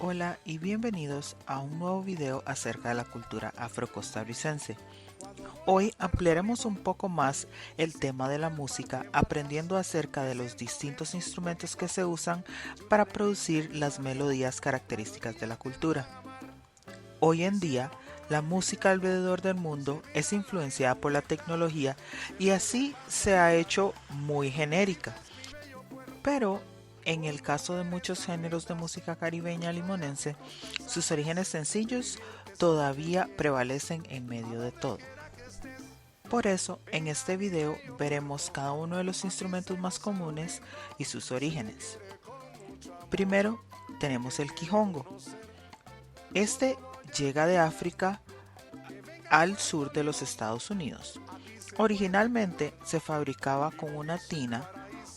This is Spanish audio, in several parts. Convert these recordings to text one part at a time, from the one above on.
Hola y bienvenidos a un nuevo video acerca de la cultura afrocostarricense. Hoy ampliaremos un poco más el tema de la música aprendiendo acerca de los distintos instrumentos que se usan para producir las melodías características de la cultura. Hoy en día, la música alrededor del mundo es influenciada por la tecnología y así se ha hecho muy genérica. Pero en el caso de muchos géneros de música caribeña limonense, sus orígenes sencillos todavía prevalecen en medio de todo. Por eso, en este video veremos cada uno de los instrumentos más comunes y sus orígenes. Primero, tenemos el quijongo. Este llega de África al sur de los Estados Unidos. Originalmente se fabricaba con una tina,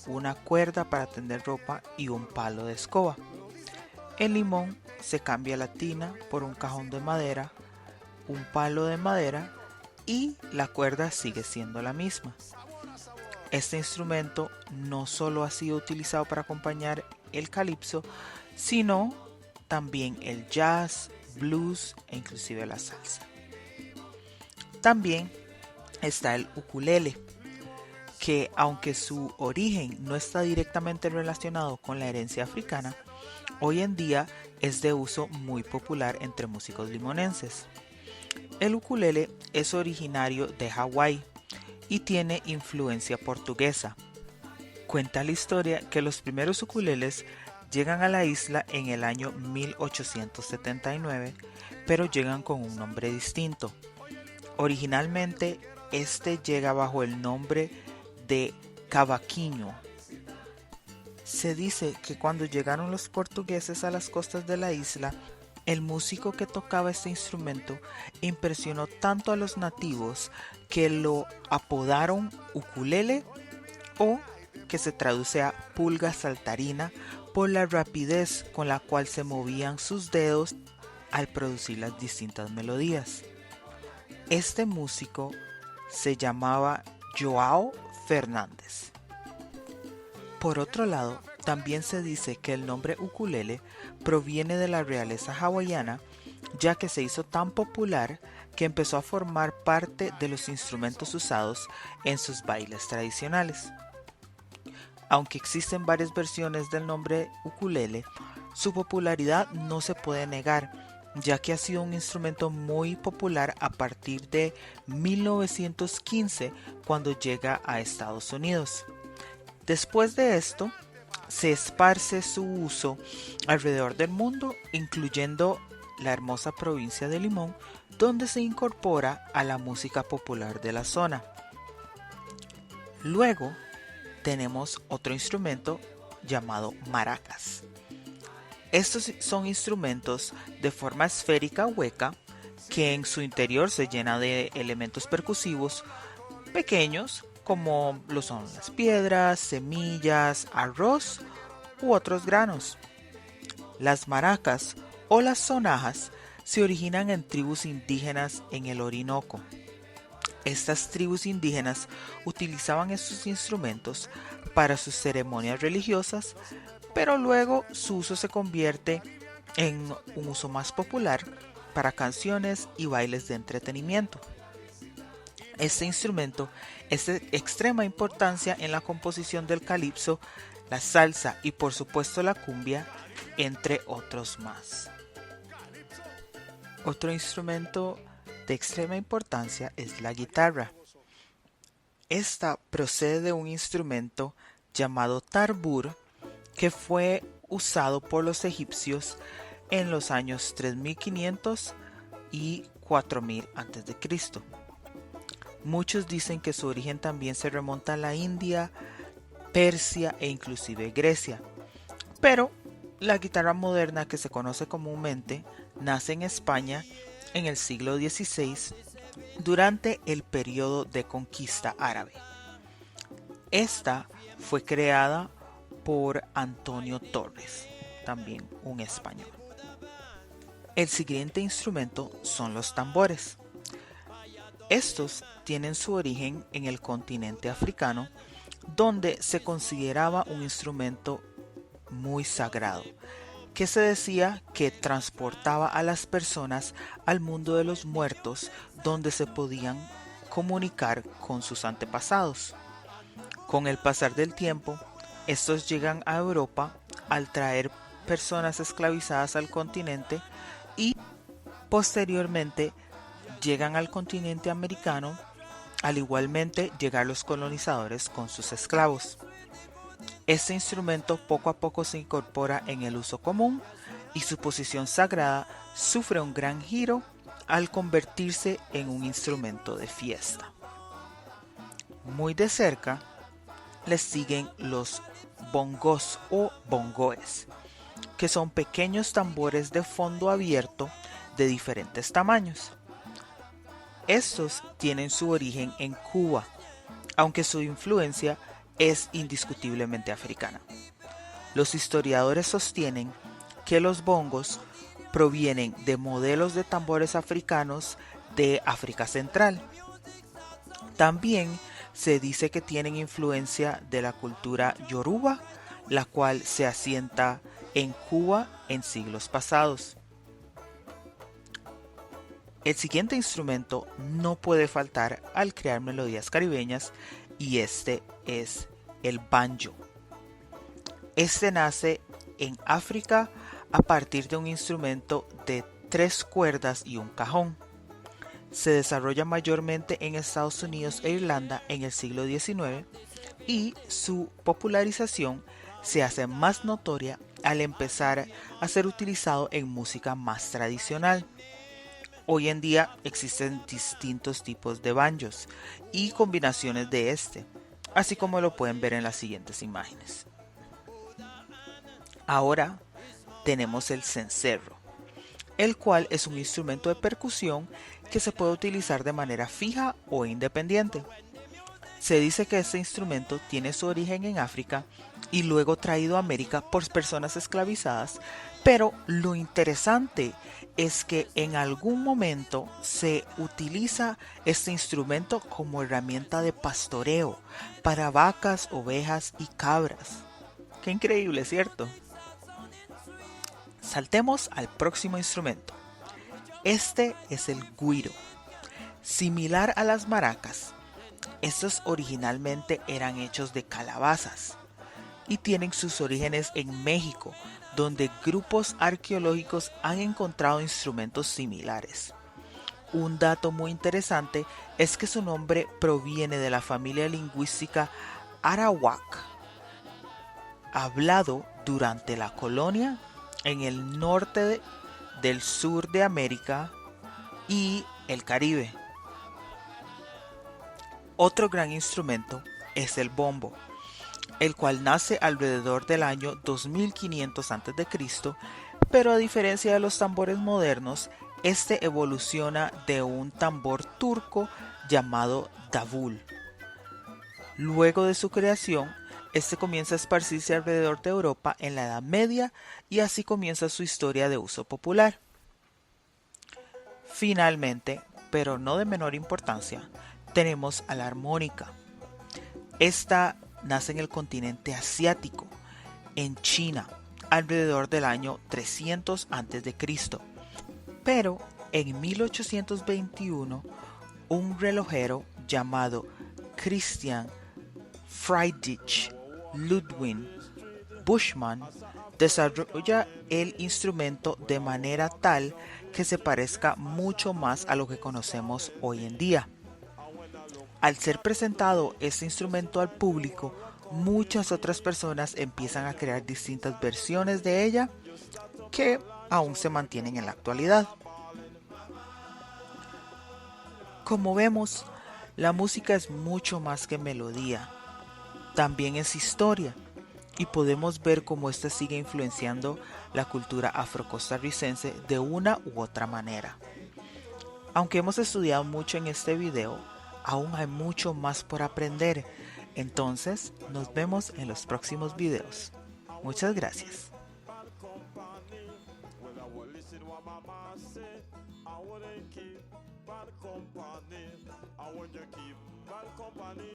una cuerda para tender ropa y un palo de escoba. En Limón se cambia la tina por un cajón de madera, un palo de madera y la cuerda sigue siendo la misma. Este instrumento no solo ha sido utilizado para acompañar el calipso, sino también el jazz, blues e inclusive la salsa. También está el ukulele, que aunque su origen no está directamente relacionado con la herencia africana, hoy en día es de uso muy popular entre músicos limonenses. El ukulele es originario de Hawái y tiene influencia portuguesa. Cuenta la historia que los primeros ukuleles llegan a la isla en el año 1879, pero llegan con un nombre distinto. Originalmente, este llega bajo el nombre de cavaquinho. Se dice que cuando llegaron los portugueses a las costas de la isla, el músico que tocaba este instrumento impresionó tanto a los nativos que lo apodaron ukulele, o que se traduce a pulga saltarina, por la rapidez con la cual se movían sus dedos al producir las distintas melodías. Este músico se llamaba João Fernández. Por otro lado, también se dice que el nombre ukulele proviene de la realeza hawaiana, ya que se hizo tan popular que empezó a formar parte de los instrumentos usados en sus bailes tradicionales. Aunque existen varias versiones del nombre ukulele, su popularidad no se puede negar, ya que ha sido un instrumento muy popular a partir de 1915, cuando llega a Estados Unidos. Después de esto, se esparce su uso alrededor del mundo, incluyendo la hermosa provincia de Limón, donde se incorpora a la música popular de la zona. Luego tenemos otro instrumento llamado maracas. Estos son instrumentos de forma esférica hueca que en su interior se llena de elementos percusivos pequeños, como lo son las piedras, semillas, arroz u otros granos. Las maracas o las sonajas se originan en tribus indígenas en el Orinoco. Estas tribus indígenas utilizaban estos instrumentos para sus ceremonias religiosas, pero luego su uso se convierte en un uso más popular para canciones y bailes de entretenimiento. Este instrumento es de extrema importancia en la composición del calipso, la salsa y por supuesto la cumbia, entre otros más. Otro instrumento de extrema importancia es la guitarra. Esta procede de un instrumento llamado tarbur que fue usado por los egipcios en los años 3500 y 4000 a.C. Muchos dicen que su origen también se remonta a la India, Persia e inclusive Grecia. Pero la guitarra moderna, que se conoce comúnmente, nace en España en el siglo XVI durante el periodo de conquista árabe. Esta fue creada por Antonio Torres, también un español. El siguiente instrumento son los tambores. Estos tienen su origen en el continente africano, donde se consideraba un instrumento muy sagrado, que se decía que transportaba a las personas al mundo de los muertos, donde se podían comunicar con sus antepasados. Con el pasar del tiempo, estos llegan a Europa al traer personas esclavizadas al continente y posteriormente llegan al continente americano, al igualmente llegar los colonizadores con sus esclavos. Este instrumento poco a poco se incorpora en el uso común y su posición sagrada sufre un gran giro al convertirse en un instrumento de fiesta. Muy de cerca les siguen los bongos o bongoes, que son pequeños tambores de fondo abierto de diferentes tamaños. Estos tienen su origen en Cuba, aunque su influencia es indiscutiblemente africana. Los historiadores sostienen que los bongos provienen de modelos de tambores africanos de África Central. También se dice que tienen influencia de la cultura yoruba, la cual se asienta en Cuba en siglos pasados. El siguiente instrumento no puede faltar al crear melodías caribeñas y este es el banjo. Este nace en África a partir de un instrumento de 3 cuerdas y un cajón. Se desarrolla mayormente en Estados Unidos e Irlanda en el siglo XIX y su popularización se hace más notoria al empezar a ser utilizado en música más tradicional. Hoy en día existen distintos tipos de banjos y combinaciones de este, así como lo pueden ver en las siguientes imágenes. Ahora tenemos el cencerro, el cual es un instrumento de percusión que se puede utilizar de manera fija o independiente. Se dice que este instrumento tiene su origen en África y luego traído a América por personas esclavizadas, pero lo interesante es que en algún momento se utiliza este instrumento como herramienta de pastoreo para vacas, ovejas y cabras. Qué increíble, ¿cierto? Saltemos al próximo instrumento. Este es el güiro. Similar a las maracas, estos originalmente eran hechos de calabazas y tienen sus orígenes en México, donde grupos arqueológicos han encontrado instrumentos similares. Un dato muy interesante es que su nombre proviene de la familia lingüística arawak, hablado durante la colonia en el norte del sur de América y el Caribe. Otro gran instrumento es el bombo, el cual nace alrededor del año 2500 a.C., pero a diferencia de los tambores modernos, este evoluciona de un tambor turco llamado davul. Luego de su creación, este comienza a esparcirse alrededor de Europa en la Edad Media y así comienza su historia de uso popular. Finalmente, pero no de menor importancia, tenemos a la armónica. Esta nace en el continente asiático, en China, alrededor del año 300 a.C. Pero en 1821, un relojero llamado Christian Friedrich Ludwig Buschmann desarrolla el instrumento de manera tal que se parezca mucho más a lo que conocemos hoy en día. Al ser presentado este instrumento al público, muchas otras personas empiezan a crear distintas versiones de ella que aún se mantienen en la actualidad. Como vemos, la música es mucho más que melodía, también es historia, y podemos ver cómo ésta sigue influenciando la cultura afrocostarricense de una u otra manera. Aunque hemos estudiado mucho en este video, aún hay mucho más por aprender. Entonces, nos vemos en los próximos videos. Muchas gracias.